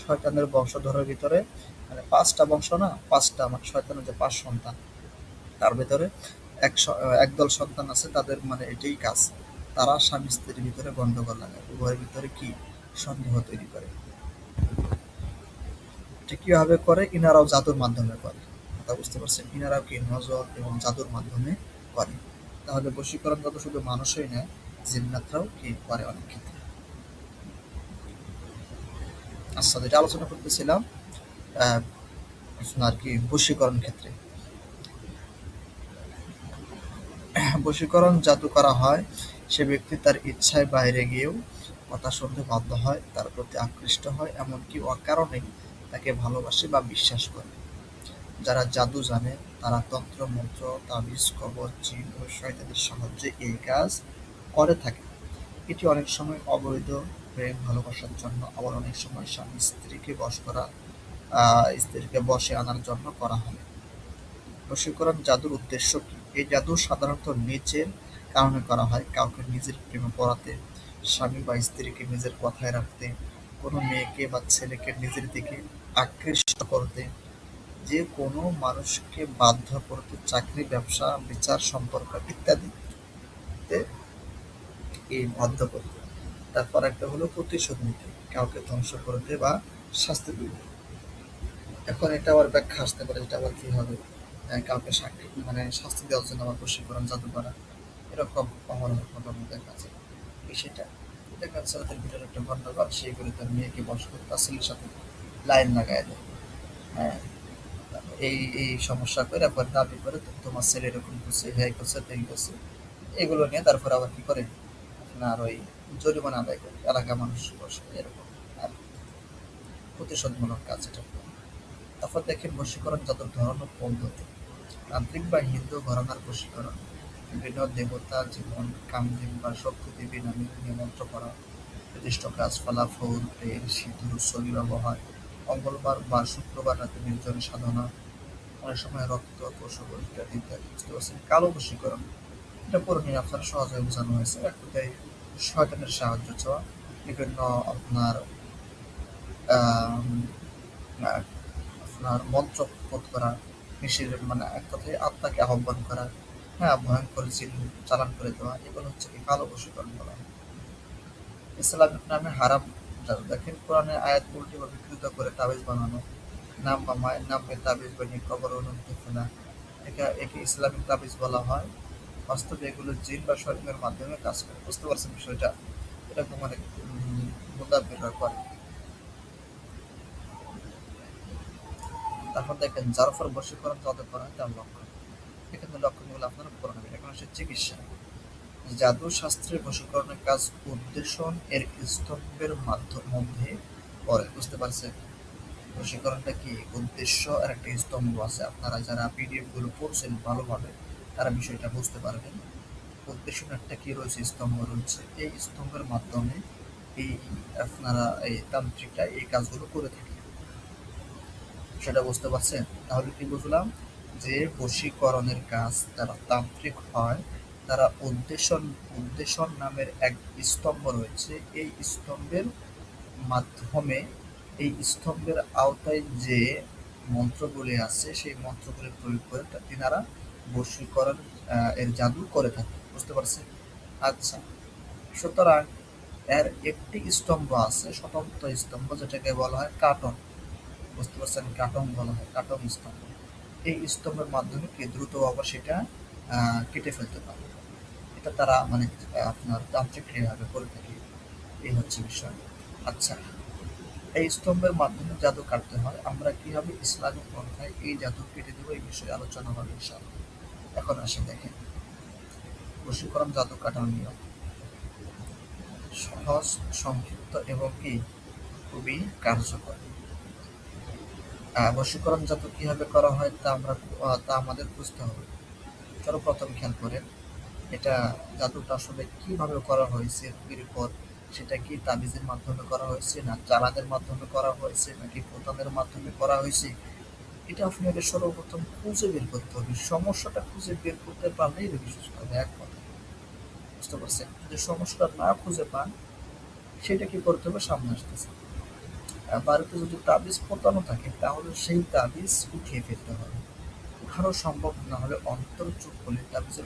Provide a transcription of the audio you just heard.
শয়তানের বংশধরের ভিতরে, মানে ৫টা বংশ না, ৫টা মানে শয়তানের যে ৫ সন্তান, তার ভেতরে একদল সন্তান আছে, তাদের মানে এটাই কাজ। তারা স্বামী স্ত্রীর ভিতরে গন্ডগোল লাগায়, উভয়ের ভিতরে কি সন্দেহ তৈরি করে। এটা কিভাবে করে? ইনারাও জাদুর মাধ্যমে করে। কথা বুঝতে পারছেন? ইনারাও কি নজর এবং জাদুর মাধ্যমে করে। তাহলে বশীকরণ যত শুধু মানুষই নয়, জিন্নাতরাও কি করে অনেক ক্ষেত্রে। আচ্ছা, যেটা আলোচনা করতেছিলাম আহ, আপনার কি বশীকরণ ক্ষেত্রে, বশীকরণ জাদু করা হয় সে ব্যক্তি তার ইচ্ছায় বাইরে গিয়েও কথা শুনতে বাধ্য হয়, তার প্রতি আকৃষ্ট হয়, এমনকি অকারণেই তাকে ভালোবাসে বা বিশ্বাস করে। যারা জাদু জানে তারা তন্ত্র মন্ত্র, তাবিজ, কবজ, জিন ও শয়তানের সাহায্যে এই কাজ করে থাকে। এটি অনেক সময় অবৈধ প্রেম ভালোবাসার জন্য, আবার অনেক সময় স্বামী স্ত্রীকে বশে আনার জন্য করা হয়। বশীকরণ জাদুর উদ্দেশ্য কি? এই জাদু সাধারণত নিজের কারণে করা হয়, কাউকে নিজের প্রেমে পড়াতে, স্বামী বা স্ত্রীকে নিজের কথায় রাখতে, কোনো মেয়েকে বা ছেলেকে নিজের দিকে আকৃষ্ট করতে, যে কোনো মানুষকে বাধ্য করতে, চাকরি, ব্যবসা, বিচার, সম্পর্ক ইত্যাদিতে এই বাধ্য করতে। তারপর একটা হলো প্রতিশোধ নিতে, কাউকে ধ্বংস করতে বা শাস্তি দিতে। এখন এটা আবার ব্যাখ্যা আসতে পারে, এটা আবার কি হবে? কাউকে সাক্ষী মানে শাস্তি দেওয়ার জন্য আবার বশীকরণ জাদু করা, এরকম অহরহ ঘটনা দেখা যায়। বিষয়টা দেখা যাচ্ছে ওদের ভিতরে একটা গন্ডগোল, সেই করে তার মেয়েকে বশ করে তার ছেলের সাথে লাইন লাগাই দেয়। হ্যাঁ, এই সমস্যা করে আবার দাবি করে তোমার ছেলে এরকম করছে, হ্যাঁ করছে, তাই করছে, এগুলো নিয়ে তারপর আবার কি করে আপনার ওই জরিমানা আদায় করে এলাকা মানুষ বসে এরকম। আর প্রতিশোধমূলক কাজ এটা। তারপর দেখেন বশীকরণ যত ধরনের পদ্ধতি। তান্ত্রিক বা হিন্দু ঘরানার বশীকরণ, বিভিন্ন দেবতা যেমন কামদেব বা শক্তিদেবী নামে নিমন্ত্রণ করা, নির্দিষ্ট গাছপালা, ফুল, তেল, সিঁদুর, ছবি ব্যবহার, মঙ্গলবার বা শুক্রবার রাতে নির্জনে সাধনা, অনেক সময় রক্ত, পশু বলি ইত্যাদি ইত্যাদি। বুঝতে পারছেন? কালো বশীকরণ, এটা পুরো নিয়ে আপনার সহজে বোঝানো হয়েছে। এক কথায় শয়তানের সাহায্য চাওয়া, বিভিন্ন আপনার আম, আহ, আপনার মন্ত্র পথ করা, মিশিয়ে মানে এক কথায় আত্মাকে আহ্বান করা, হ্যাঁ, ভয়ঙ্কর জিন চালান করে দেওয়া, এগুলো হচ্ছে কি কালো বশীকরণ বলা হয়। ইসলামিক নামে হারাম জাদু, দেখেন কোরআনের আয়াত উল্টে বা বিকৃত করে তাবিজ বানানো, নাম বা মায়ের নামে তাবিজ বানিয়ে কবর অনুমতি ফেলা, একে ইসলামিক তাবিজ বলা হয়। বাস্তবে এগুলো জিন বা শয়তানের মাধ্যমে কাজ করে। বুঝতে পারছেন বিষয়টা? এরকম অনেক মুদাব্বিররা করে। তারপর দেখেন যার উপর বশীকরণ যাদের করা হয় তার লক্ষণ। এখানে লক্ষণগুলো আপনারা পড়ে নেবেন। এখন হচ্ছে চিকিৎসা। জাদু শাস্ত্রের বশীকরণের কাজ উদ্দেশন এর স্তম্ভের মধ্যে পড়ে। বুঝতে পারছেন? বশীকরণটা কি? উদ্দেশ্য আর একটা স্তম্ভ আছে। আপনারা যারা পিডিএফ গুলো পড়ছেন ভালোভাবে তারা বিষয়টা বুঝতে পারবেন। উদ্দেশ্য একটা কি রয়েছে, স্তম্ভ রয়েছে। এই স্তম্ভের মাধ্যমে এই আপনারা এই তান্ত্রিকরা এই কাজগুলো করে থাকে। সেটা বুঝতে পারছেন? তাহলে কি বুঝলাম? যে বশীকরণের কাজ যারা তান্ত্রিক হয় তারা উদ্দেশন নামের এক স্তম্ভ রয়েছে। এই স্তম্ভের মাধ্যমে, এই স্তম্ভের আওতায় যে মন্ত্রগুলি আছে সেই মন্ত্রগুলি প্রয়োগ করে তিনারা বশীকরণ এর জাদু করে থাকে। বুঝতে পারছেন? আচ্ছা, সুতরাং এর একটি স্তম্ভ আছে, স্বতন্ত্র স্তম্ভ, যেটাকে বলা হয় কাটন। বুঝতে পারছেন? কাটন বলা হয়, কাটন স্তম্ভ। এই স্তম্ভের মাধ্যমে কি দ্রুত আবার সেটা কেটে ফেলতে পারে। এটা তারা মানে আপনার তান্ত্রিক ক্রিয়াভাবে করে থাকে। এই হচ্ছে বিষয়। আচ্ছা, এই স্তম্ভের মাধ্যমে জাদু কাটতে হয়। আমরা কিভাবে ইসলামিক পন্থায় এই জাদু কেটে দেবো, এই বিষয়ে আলোচনা হবে ইনশাআল্লাহ। এখন আসে দেখেন বশীকরণ জাদু কাটার নিয়ম। সহজ, সংক্ষিপ্ত এবং কি খুবই কার্যকর। বশীকরণ জাদু কিভাবে করা হয় তা আমাদের বুঝতে হবে। সর্বপ্রথম খেয়াল করেন এটা জাদুটা আসলে কিভাবে করা হয়েছে, এরপর সেটা কি তাবিজের মাধ্যমে করা হয়েছে, না চালানের মাধ্যমে করা হয়েছে, নাকি প্রতানের মাধ্যমে করা হয়েছে, এটা আপনাকে সর্বপ্রথম খুঁজে বের করতে হবে। সমস্যাটা খুঁজে বের করতে পারলেই রোগী সুস্থ হবে, এক কথা। বুঝতে পারছেন? যদি সমস্যাটা না খুঁজে পান, সেটা কি করতে হবে সামনে আসতেছে। বাড়িতে যদি তাবিজ পোতানো থাকে তাহলে সেই তাবিজ উঠিয়ে ফেলতে হবে। উঠানো সম্ভব না হলে অন্তর চোখ খুলে তাবিজের